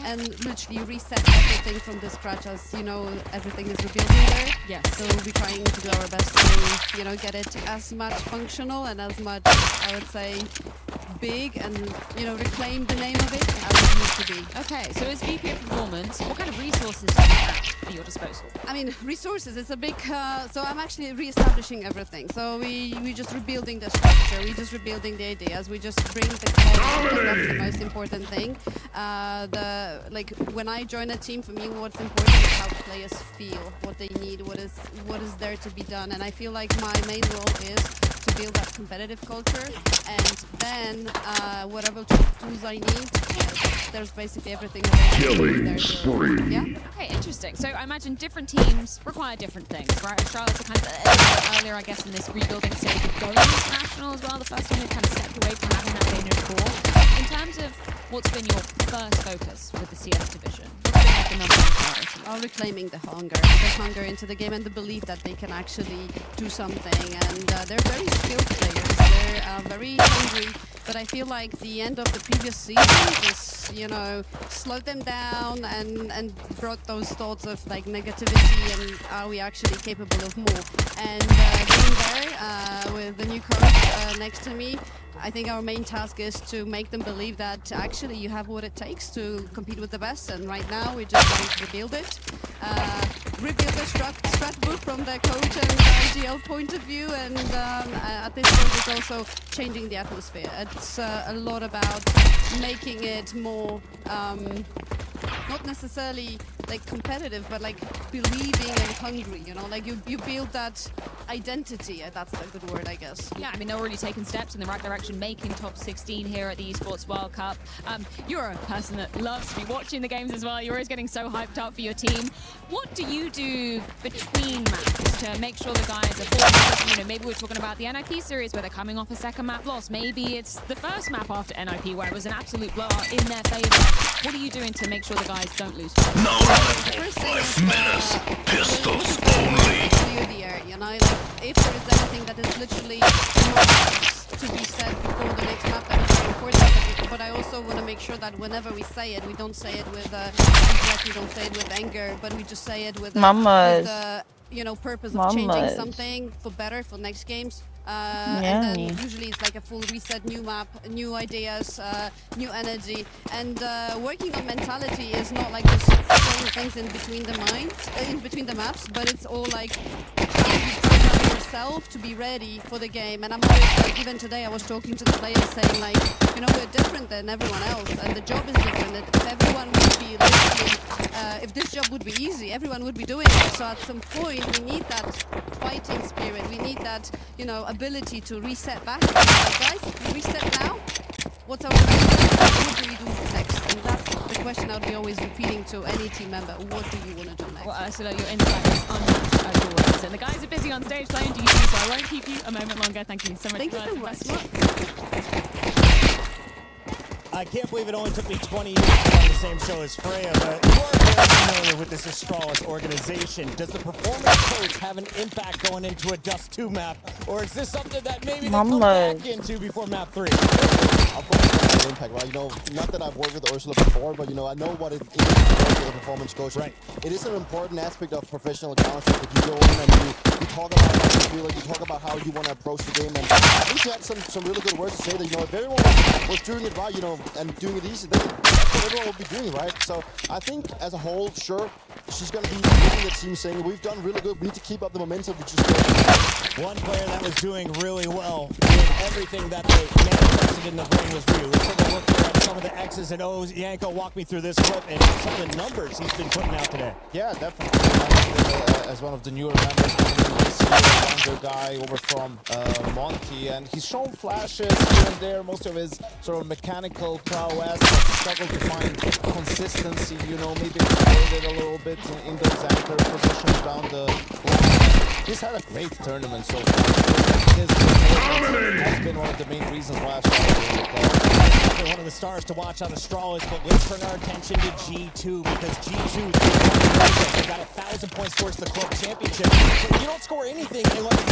and literally reset everything from the scratch. As you know, everything is rebuilding there. Yeah. So we'll be trying to do our best to, get it as much functional and as much, I would say, big and, reclaim the name of it as it used to be. Okay, so as VP of Performance, what kind of resources do you have at your disposal? I mean, resources, it's a big, so I'm actually re-establishing everything. So we just rebuilding the structure, we just rebuilding the ideas, we just bring the culture, that's the most important thing. When I join a team, for me, what's important is how players feel, what they need, what is there to be done. And I feel like my main role is to build that competitive culture, and then whatever tools I need, there's basically everything Killing spree. Yeah. Okay, interesting. So I imagine different teams require different things, right? Charlotte's kind of a little bit earlier, I guess, in this rebuilding stage of going international as well. The first time they kind of stepped away from having that Danish core. In terms of what's been your first focus with the CS division, what's been like the number one priority? Reclaiming the hunger into the game, and the belief that they can actually do something. And they're very skilled players. They're very hungry. But I feel like the end of the previous season just, slowed them down and brought those thoughts of like negativity and are we actually capable of more? And being there with the new coach next to me, I think our main task is to make them believe that actually you have what it takes to compete with the best. And right now we're just trying to rebuild it. Rebuild the strat book from the coach and GL point of view, and at this point it's also changing the atmosphere. It's a lot about making it more, not necessarily like competitive, but like believing and hungry, like you build that identity, that's a good word, I guess. Yeah, I mean, they're already taking steps in the right direction, making top 16 here at the Esports World Cup. You're a person that loves to be watching the games as well. You're always getting so hyped up for your team. What do you do between maps to make sure the guys are focused? Maybe we're talking about the NIP series where they're coming off a second map loss. Maybe it's the first map after NIP where it was an absolute blowout in their favor. What are you doing to make sure the guys don't lose? Now level 5 minutes. Pistols only. If there is anything that is literally not to be said before the next map, then it's important. But I also want to make sure that whenever we say it, we don't say it with regret, we don't say it with anger, but we just say it with the purpose of changing something for better for next games. And then usually it's like a full reset, new map, new ideas, new energy. And working on mentality is not like just throwing things in between the maps, but it's all like how you program yourself to be ready for the game. And I'm always like, even today I was talking to the players saying like, we're different than everyone else, and the job is different. If everyone would be listening, if this job would be easy, everyone would be doing it. So at some point we need that fighting spirit. We need that, ability to reset back. Like, guys, if we reset now, what's our next step? What do we do next? And that's the question I'll be always repeating to any team member. What do you want to do next? Well, Ursula, your insight is unmatched as always. And the guys are busy on stage playing GT, so I won't keep you a moment longer. Thank you so much. Thank you so much. I can't believe it only took me 20 years to be on the same show as Freya, but you are very familiar with this Astralis organization. Does the performance coach have an impact going into a Dust 2 map, or is this something that maybe they come back into before map 3? Of course, it has an impact, right? Not that I've worked with Ursula before, but I know what it is to work with a performance coach. Right. It is an important aspect of professional Counter-Strike that you go in and you talk about how you feel, like you talk about how you want to approach the game, and I think she had some really good words to say that if everyone was doing it right, and doing it easy, then that's what everyone will be doing, right? So I think as a whole, sure, she's going to be leading the team saying, we've done really good, we need to keep up the momentum, which is good. One player that was doing really well, doing everything that they manifested in the ring was Ryu. Let's take a look here at some of the X's and O's. Yanko, walk me through this clip and some of the numbers he's been putting out today. Yeah, definitely. As one of the newer members, this younger guy over from Monty, and he's shown flashes here and there, most of his sort of mechanical prowess, but struggled to find consistency, maybe exploded a little bit in those anchor positions down the line. He's had a great tournament so far. His performance has been one of the main reasons why I've started one of the stars to watch on Astralis, but let's turn our attention to G2, because G2, they got 1,000 points towards the club championship. But you don't score anything unless you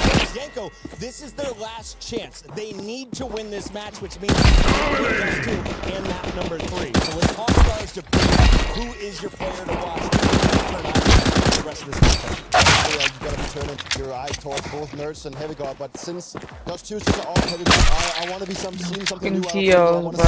get Yanko, this is their last chance. They need to win this match, which means Dust 2 and map number 3. So let's talk about is your player to watch? The rest of this campaign. You gotta be turning your eyes towards both Nerds and Heavy Guard, but since Dust 2 is all Heavy Guard, I want to be seeing something new out of him. I want to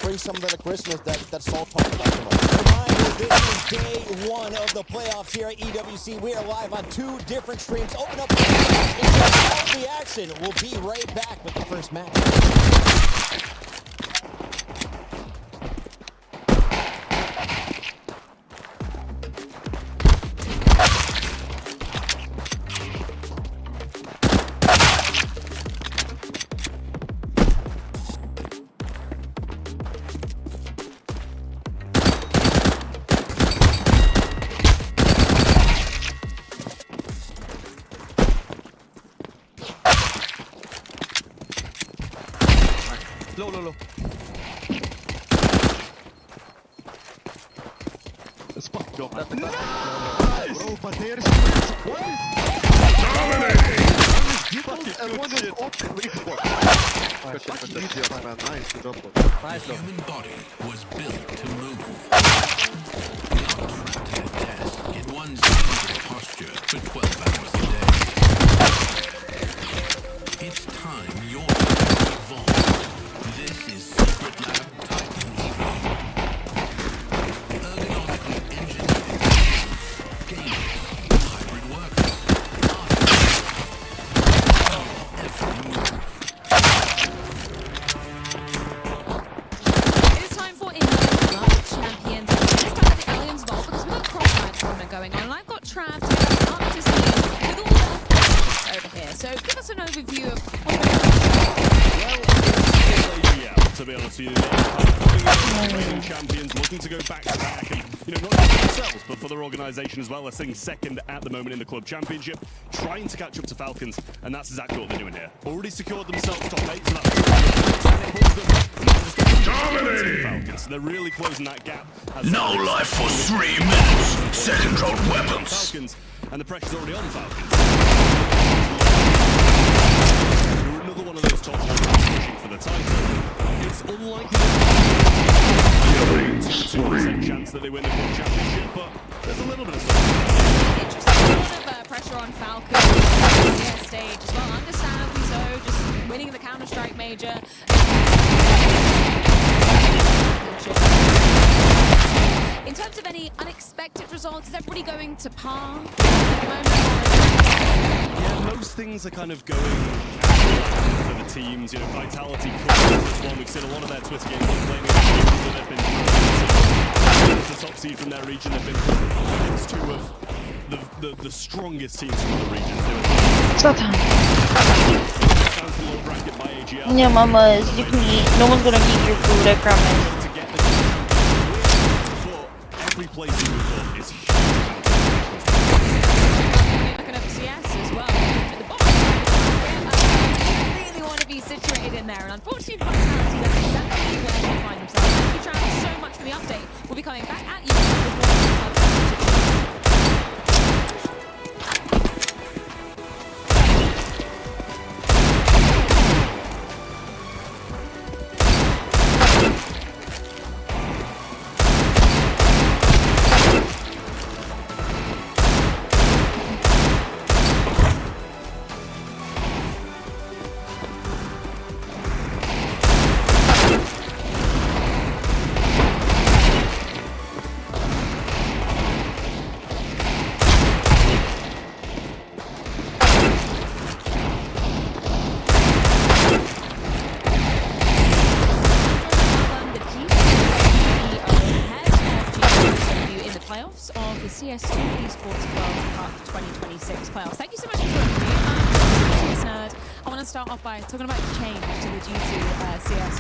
bring some of that aggressiveness that Saul talked about so much. Reminder, this is day one of the playoffs here at EWC. We are live on 2 different streams. Open up the playoffs, enjoy all the action. We'll be right back with the first match. Low. Spot job. Bro, but there's one is Gibbons and one is off the report. Nice, good job. The human body was built to move. Not trapped in a desk in one single posture for 12 hours a day. It's time your body evolved. This is Secret Lab Titan Evo. Ergonomically engineered gamers, hybrid workers, artists. Every move. It is time for another Club Champions. This time I think Alien's involved because we've got a cross-match tournament going on, and I've got Trav to get up to speed with all the over here. So give us an overview of what to be honest with you, they're reigning champions looking to go back to back, and not just for themselves, but for their organisation as well. They're sitting second at the moment in the club championship, trying to catch up to Falcons, and that's exactly what they're doing here. Already secured themselves top 8, so that's dominating Falcons. So they're really closing that gap. No life for 3 minutes. Second round weapons. Falcons, and the pressure's already on Falcons. Another one of those top ones pushing for the title. It's unlikely there's a chance that they win the club championship, but there's a little bit of interesting. A lot of pressure on Falcon on the stage as well. Understandably so, just winning the Counter-Strike major. In terms of any unexpected results, is everybody going to par at the moment? Yeah, most things are kind of going for the teams. Vitality is one. We've seen a lot of their Twitter games playing that they've been the top seed from their region. They've been against 2 of the strongest teams from the region. Co tam? Nie, mama, zniknij. No one's gonna need your food, I promise. Every place you move on is huge. Looking at CS as well. At the bottom, really want to be situated in there, and unfortunately, Vitality, that's exactly where they find themselves. Thank you, Trav, so much for the update. We'll be coming back at you. Of the CS2 Esports World Cup 2026 playoffs. Thank you so much for joining me. CS Nerd. I want to start off by talking about the change to the G2 CS.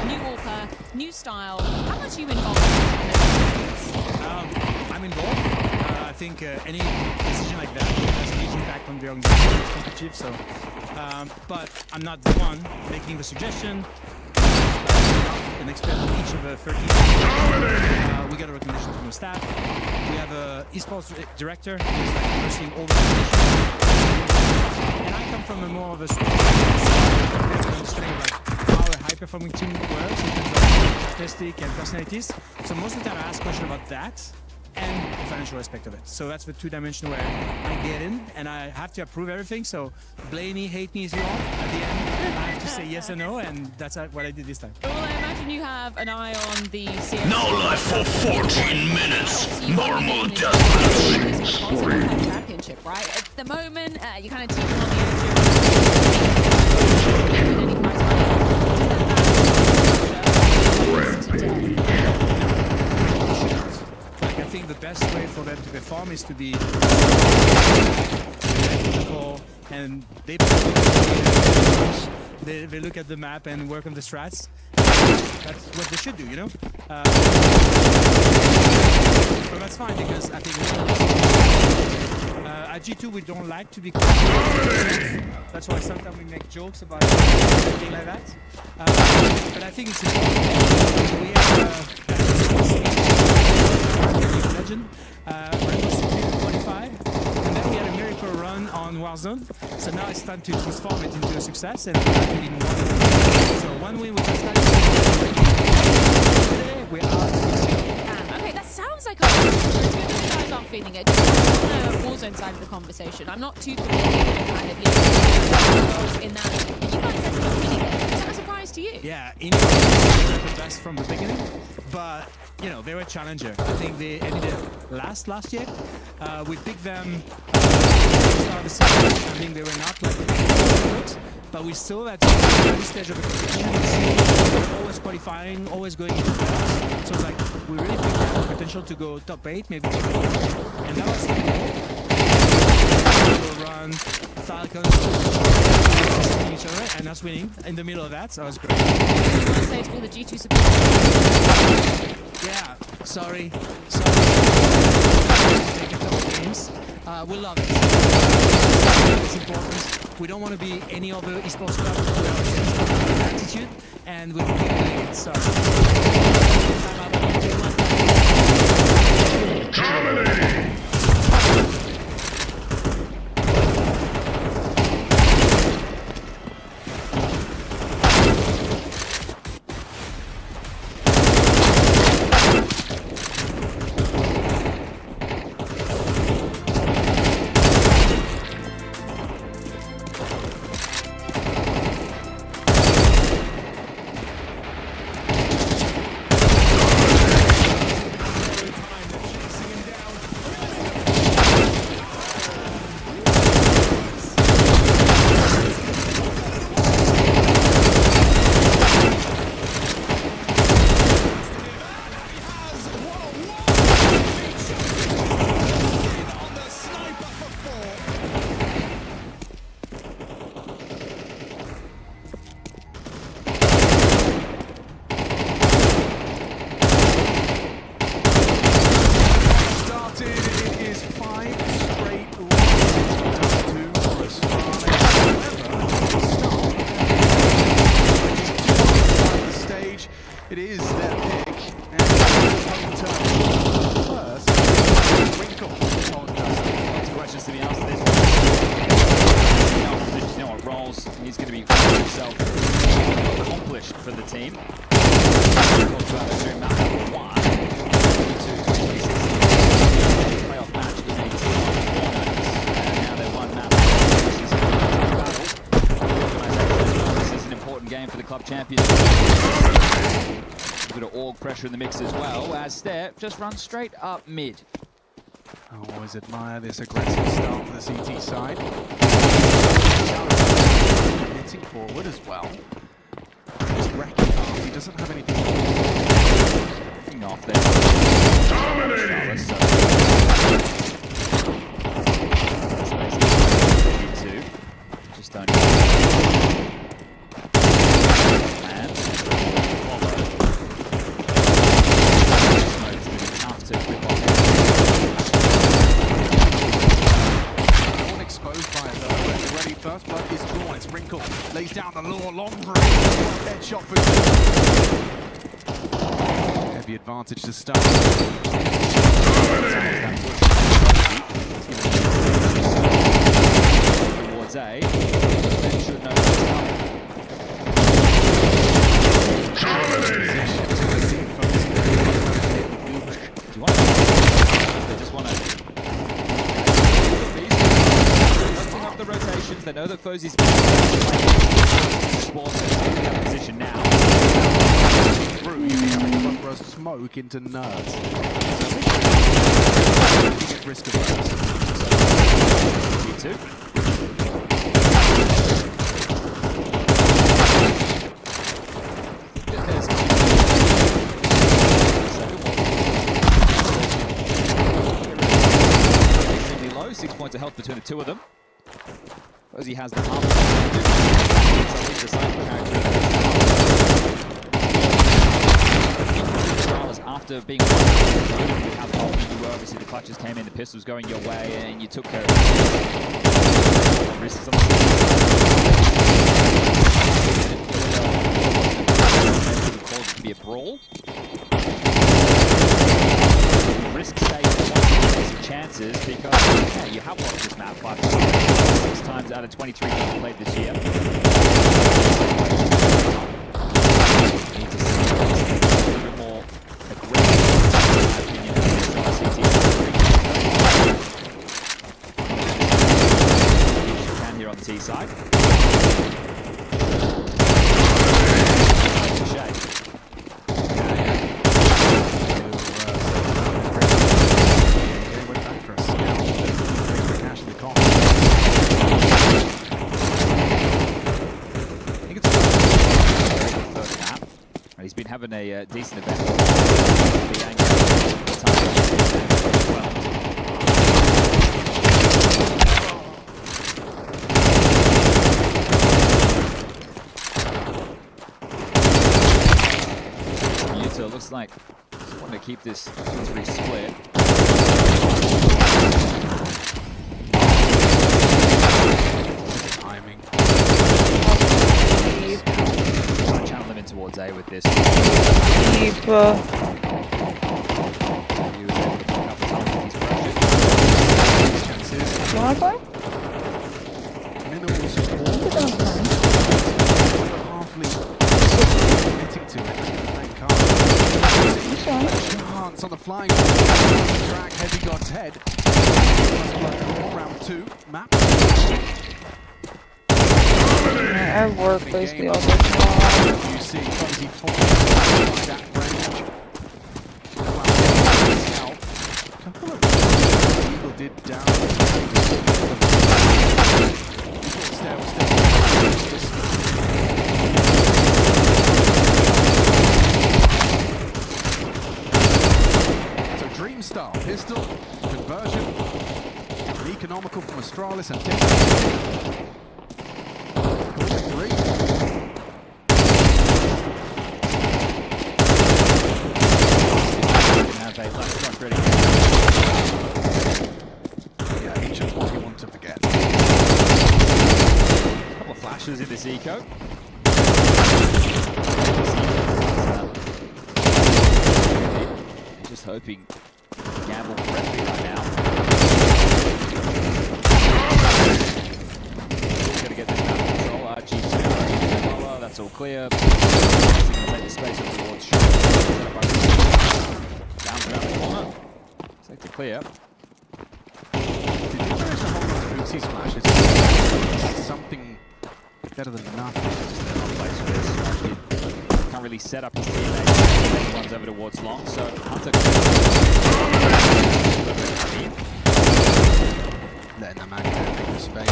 New Walker, new style. How much are you involved in this? I'm involved. I think any decision like that has a huge impact on the organization. It's competitive, so. But I'm not the one making the suggestion. An expert on each of the 13. We got a recommendation from the staff. We have an esports director who's like overseeing all the competition. And I come from a more of a strong understanding like how a high-performing team works in terms of characteristic and personalities. So most of the time I ask questions about that and the financial aspect of it. So that's the 2 dimension where I get in and I have to approve everything. So blame me, hate me as you want. At the end, I have to say yes or no, and that's what I did this time. Well, I imagine you have an eye on the CS2. No life for 14 minutes. Obviously, you won the Normal game in deathmatch. championship, right? At the moment, you're kind of teetering on the edge of Like, I think the best way for them to perform is to be technical, and they look at the map and work on the strats. That's what they should do, you know? But that's fine because I think at G2 we don't like to be that's why sometimes we make jokes about something like that. But I think it's important. We have legend, Rainbow Six 25, and then we had a miracle run on Warzone. So now it's time to transform it into a success and in one. So 1 win with this today we are okay, that sounds like it's good that you guys aren't feeling it. Just on the Warzone side of the conversation, I'm not too familiar with the kind of in that. You guys ended up winning it. Is that a surprise to you? Yeah, India were the best from the beginning, but you know they were a challenger. I think they ended it last year. We picked them start the season. I think they were not like good, but we saw that at early stage of the competition, always qualifying, always going into playoffs. So it's like we really think they have the potential to go top 8, maybe top 8. And that was the run, Falcons each other, and us winning in the middle of that. So it was great. I want to say to all the G2 supporters. Yeah, sorry. Take a couple games. We love it. It's important. We don't want to be any other esports club with our attitude, and we'll keep doing it. So, Dominating. It is their pick. And first, Winkle. Lots of questions to be asked this. You know what roles he's going to be himself accomplished for the team. Talked about this during map number 1. Playoff match is a team and now they're 1 map. This is an important game for the club champions. A bit of org pressure in the mix as well, as Step just runs straight up mid. I always admire this aggressive start for the CT side. Hitting forward as well. Just wrecking off. He doesn't have anything. Getting off there. Dominating! Just don't. And follow. Smoke's going to be tough to grip on. Exposed by it though. Ready, first blood is drawn. It's Wrinkle. Lays down the law. Long range. Headshot for heavy advantage to start. Towards A. Then should know what's coming. that Fozzy's position now. Through using front row smoke into nerds. Taking at risk of G2. Extremely low, 6 points of health between the two of them. Fozzy has the half. After being obviously the clutches came in, the pistols going your way, and you took care of it. Risks on the called it to be a brawl. Risk stays some chances because you have lost this map 6 times out of 23 games played this year. Need to see a little bit more aggressive, in my opinion, can here on the T side. He's been having a decent event. Utah looks like just wanting to keep this 3 split. timing. Channel them in towards A with this. Deep. He was able to pick up the tunnel with his pressure. Chances. You wanna play? Minimal support. Halfly getting to it. Thank God. Chance on the flying. Drag heavy God's head. Round 2 map. I work basically all the time. You see Fozzy falling by that range. Couple of people did down. So Dreamstar pistol conversion, economical from Astralis and yeah, each of what you want to forget. A couple of flashes in this eco. He's just hoping to gamble correctly right now. Gonna get this down to control. G2. That's all clear. Take the space up towards shot. Bounce around the corner. Take the clear. Did you manage to hold on to Bootsy's flashes? Something better than nothing. Just in the wrong place for this. Can't really set up his teammate. He runs over towards long, so Hunter letting the man take the space.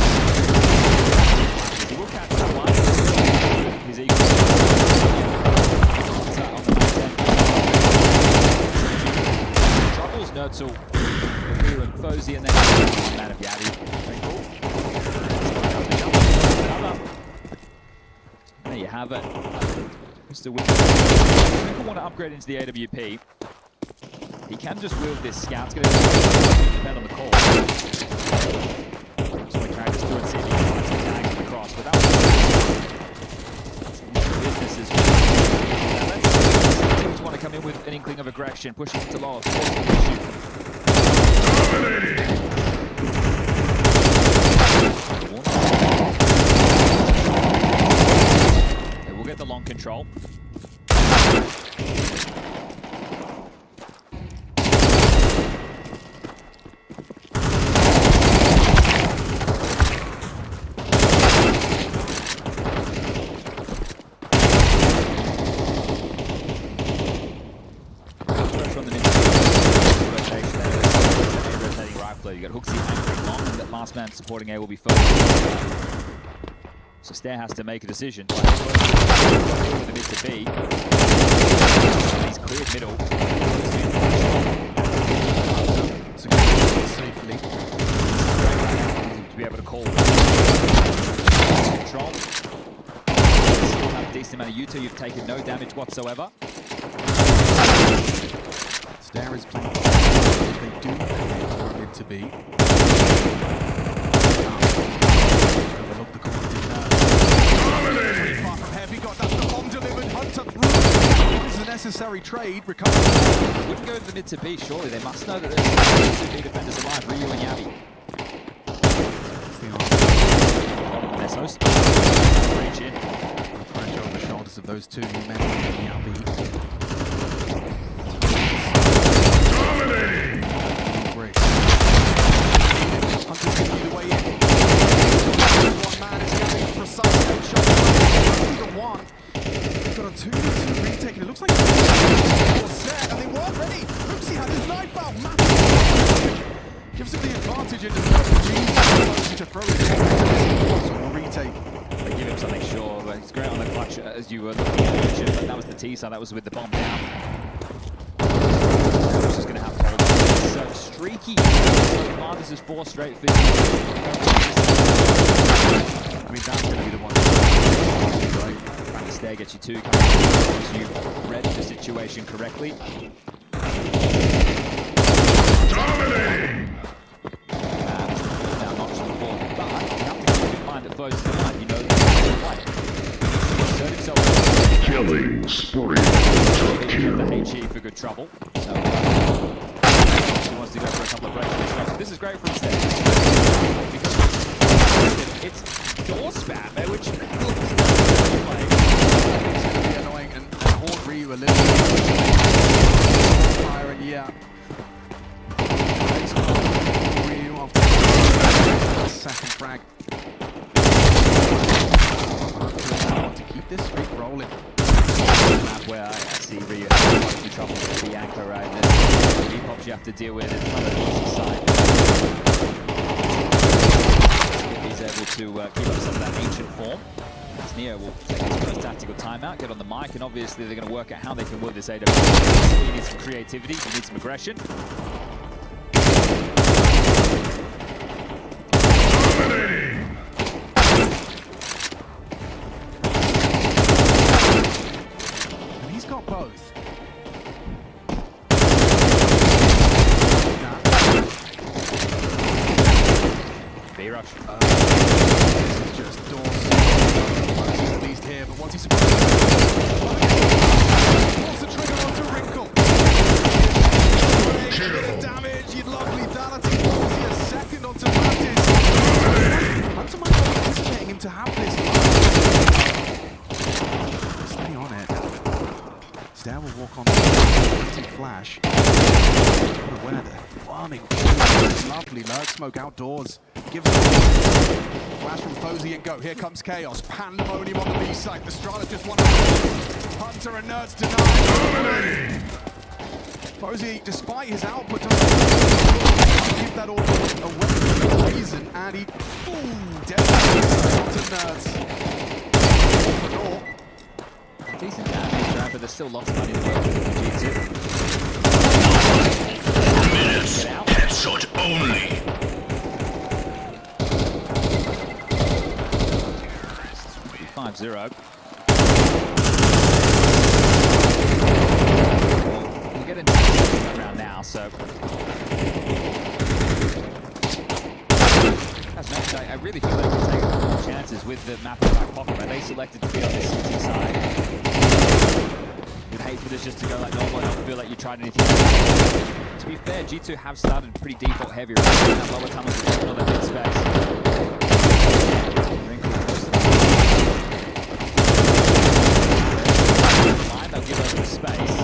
He will catch that one. He's equal. On the back end. Troubles Nurtle. Here and Fozzy, and then man of Yadi. Very cool. There you have it. Mr. Wick. If you want to upgrade into the AWP, he can just wield this scout. It's going to depend on the call. So we try to do it, see if he can tag across, but that was business as well. Let's teams want to come in with an inkling of aggression, pushing into low. They will get the long control. last man supporting A will be focused. So Stair has to make a decision. The mid to B. He's cleared middle. Safely. To be able to call control. Still have a decent amount of U2. You've taken no damage whatsoever. Stair is playing. If they do come in mid to B. Overlook the corner. Pretty far from heavy. Got that's the bomb delivered. Hunter through. It's a necessary trade. Recovery. Wouldn't go to the mid to B, surely. They must know that there's 2 B defenders alive, Ryu and Yavi. They're so smart. Reach in. Pressure on the shoulders of those 2 men in Yavi. Great. Hunter's going to be the way in. One man is getting a precise headshot. Either one. They've got a 2v2 retake, and it looks like it's set, and they weren't ready. Luxi had his knife out. Gives him the advantage into the to throw it. Retake. They give him something sure, but he's great on the clutch as you were looking at it, but that was the teaser, that was with the bomb down. He's just going to have to hold on. So streaky so far, this is 4 straight for you. I mean, that's going to be the one. Right. Trying to stare, get you 2 coming as you read the situation correctly. Now notch on the board, but you have to keep in mind that close to the line, you know that insert himself. Killing spree. The HE for good trouble. So, he wants to go for a couple of breaks. This is great for instead. It's door spam, which It's going to be annoying and hold Ryu a little bit. Fire and yeah. Ryu after the second frag. To keep this streak rolling. Map where I see Ryu has the trouble with the anchor right there. The pops you have to deal with is on the easy side. He's able to keep up some of that ancient form. As Neo will take his first tactical timeout, get on the mic, and obviously they're going to work out how they can win this AW. You need some creativity, you need some aggression. And he's got both. B-rush. This is just doors. He's at least here, but once he's supposed to... What's the trigger onto Wrinkle? Great damage, you'd love lethality. See a second onto Mattis. Hunter might not be anticipating him to have this. Stay on it. Stair will walk on the flash. Aware there. Farming. Lovely lurk smoke outdoors. Give it flash from Fozy and go. Here comes Chaos. Pandemonium on the B side. The Strata just want to Hunter and Nerds denied. Fozy, despite his output, doesn't give that all away for no reason. And he, definitely to Nerds. Decent damage there, but there's still lots of money to work with the G2. Minutes. Headshot only. 5-0. We'll get into the second round now, so... As mentioned, I really feel they can take more chances with the map in back pocket, but they selected to be on this CT side. You'd hate for this just to go like normal. I don't feel like you tried anything. To be fair, G2 have started pretty default heavy. Right? They have lower tunnels to control their mid space. They'll give over the space.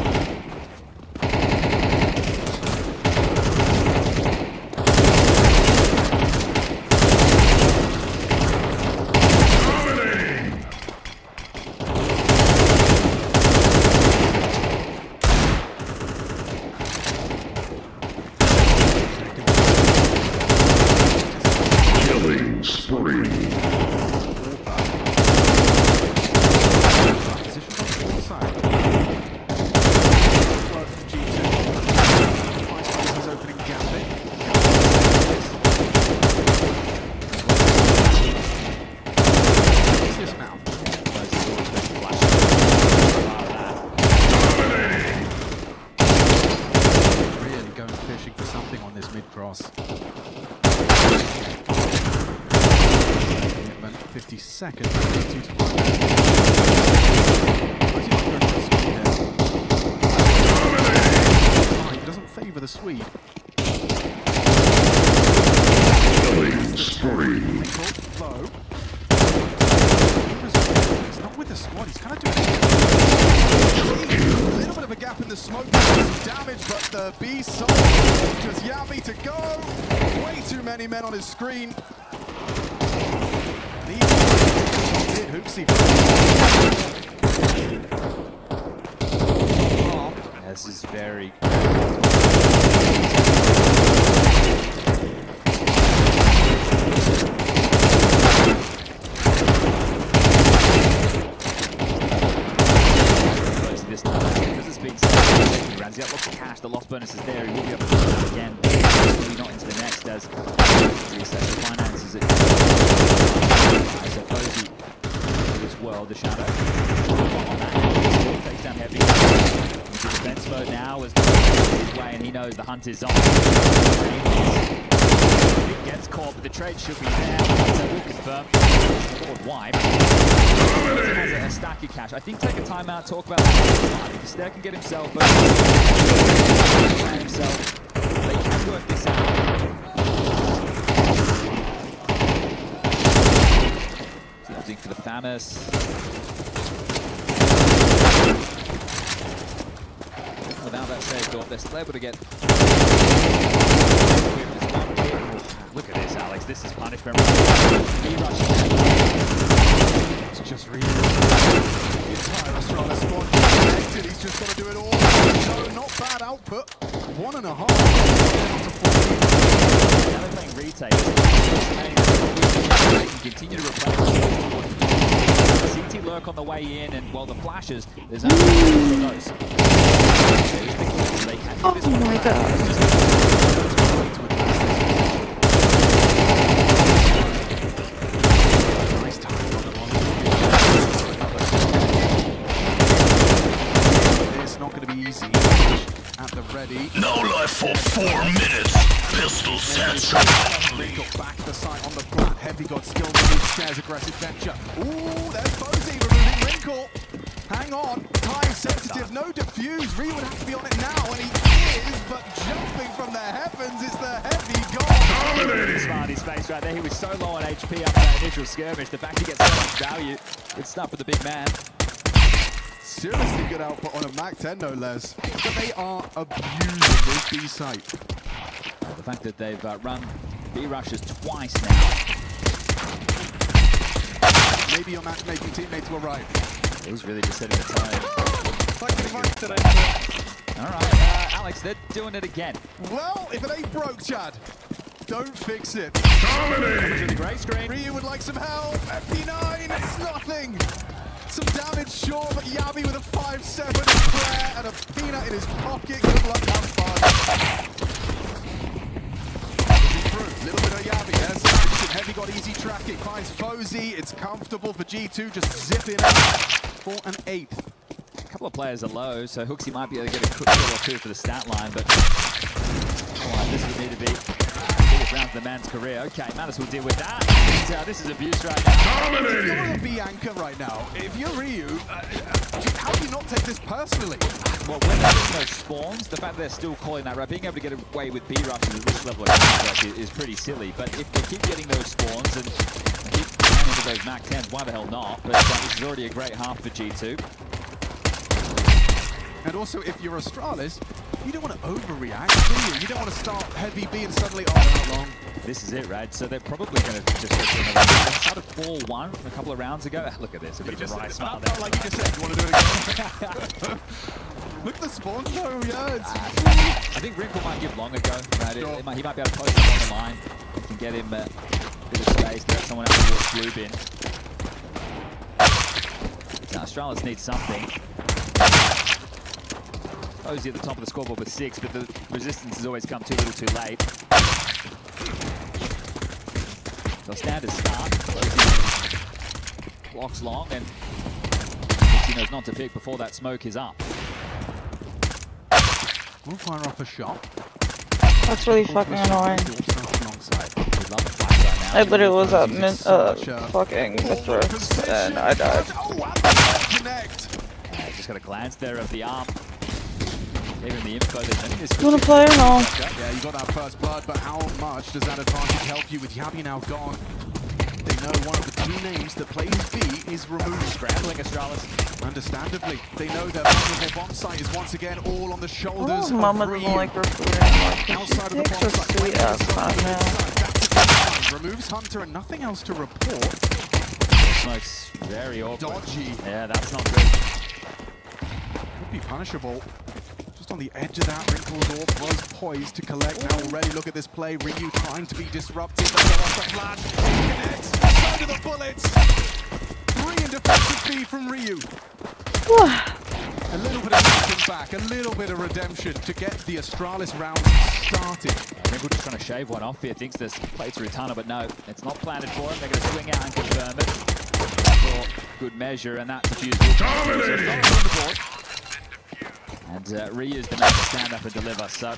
second. 2 to 1. It doesn't favour the Swede. Low. He's not with the squad, he's kind of doing a little bit of a gap in the smoke, some damage, but the B side just Yami to go. Way too many men on his screen. Did Hooksy. This is very... This time, because it's being set, he's got lots of cash, the loss bonus is there, he will be able to do that again. Maybe not into the next as resets the finances. So Fozy as well, the shadow. On that, takes down heavy. Into defense mode now as his way, and he knows the hunt is on. It gets caught, but the trade should be there. So we'll confirm. Forward wipe. Has a stack of cash. I think take a timeout, talk about that because Stair can get himself, but they can work this out. Opting for the Famus. Without that save thought, they're still able to get. Look at this, Alex. This is punishment. It's just really the entire Australia squad connected. He's just got to do it all. No, not bad output. 1.5. Now they're playing retake. They can continue to replace CT lurk on the way in, and while the flashes, there's only for those. Oh my god. At the ready. No life for 4 minutes. Pistol headshot only. Back the site on the flat. Heavy got skill move. Scares aggressive venture. Ooh, there's Fozy removing Wrinkle. Hang on. Time sensitive. No defuse. Ree would have to be on it now, and he is, but jumping from the heavens is the heavy god. Smarty's face right there. He was so low on HP after that initial skirmish. The fact he gets so much value. Good stuff for the big man. Seriously good output on a Mac 10, no less. But they are abusing this B site. The fact that they've run B rushes twice now. Maybe your matchmaking teammates were right. He's really just setting the tone. All right, Alex, they're doing it again. Well, if it ain't broke, Chad, don't fix it. To the grey screen. Ryu would like some help. FP9, it's nothing. Some damage, sure, but Yami with a 5-7 prayer and a peanut in his pocket. Good luck, have fun. Little bit of Yami, there's some action. Heavy got easy tracking, finds Fozy. It's comfortable for G2, just zipping out for an 8th. A couple of players are low, so Hooksy might be able to get a quick kill or two for the stat line, but this would need to be round the man's career. Okay, Manus will deal with that. This is abuse right now. If you're a B anchor right now, if you're Ryu, how do you not take this personally? Well, when they're getting those spawns, the fact that they're still calling that right, being able to get away with B rushes at this level of counter is pretty silly. But if they keep getting those spawns and keep running into those Mac 10s, why the hell not? But this is already a great half for G2. And also, if you're Astralis, you don't want to overreact, do you? You don't want to start heavy B and suddenly, oh, they're not long. This is it, right? So they're probably going to just get to another. They started 4-1 a couple of rounds ago. Look at this, a bit of a wry smile there. Like you just said, you want to do it again? Look at the spawns though, yeah. I think Wrinkle might give Long a go, right? Sure. He might be able to post him on the line. You can get him a bit of space, get someone else towards blue bin. Now, Astralis needs something. Fozy at the top of the scoreboard with 6, but the resistance has always come too little too late. So standard start. Fozy blocks Long, and he knows not to pick before that smoke is up. We'll fire off a shot. That's really fucking annoying. I literally was at fucking Mistress and I died. Just got a glance there of the arm. Gave him the info. You wanna play or no? Yeah, you got that first blood, but how much does that advantage help you with Yabi now gone? They know one of the two names that plays B is removed. Scrambling Astralis. Understandably, they know their vulnerable bomb site is once again all on the shoulders of Mama Ryu. doesn't like her food anymore. Outside of the Takes bomb her site, sweet ass time now. removes Hunter and nothing else to report. Looks very awkward. Dodgy. Yeah, that's not good. Could be punishable. Just on the edge of that, Wrinkles Orb was poised to collect. Now already look at this play. Ryu trying to be disruptive. They go off the flash. Connects. So do the bullets. 3 in defensive speed from Ryu. A little bit of something back, a little bit of redemption to get the Astralis round started. Wrinkle just trying to shave one off here. Thinks this play through tunnel, but no, it's not planted for him. They're going to swing out and confirm it for good measure, and that's a fuse. And Ryu's the man to stand up and deliver, so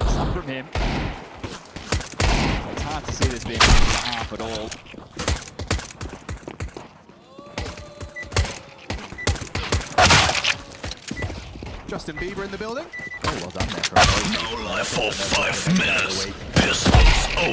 some from him. It's hard to see this being half at all. Justin Bieber in the building. Oh, well done there for a No life for 5 minutes. Pistols only.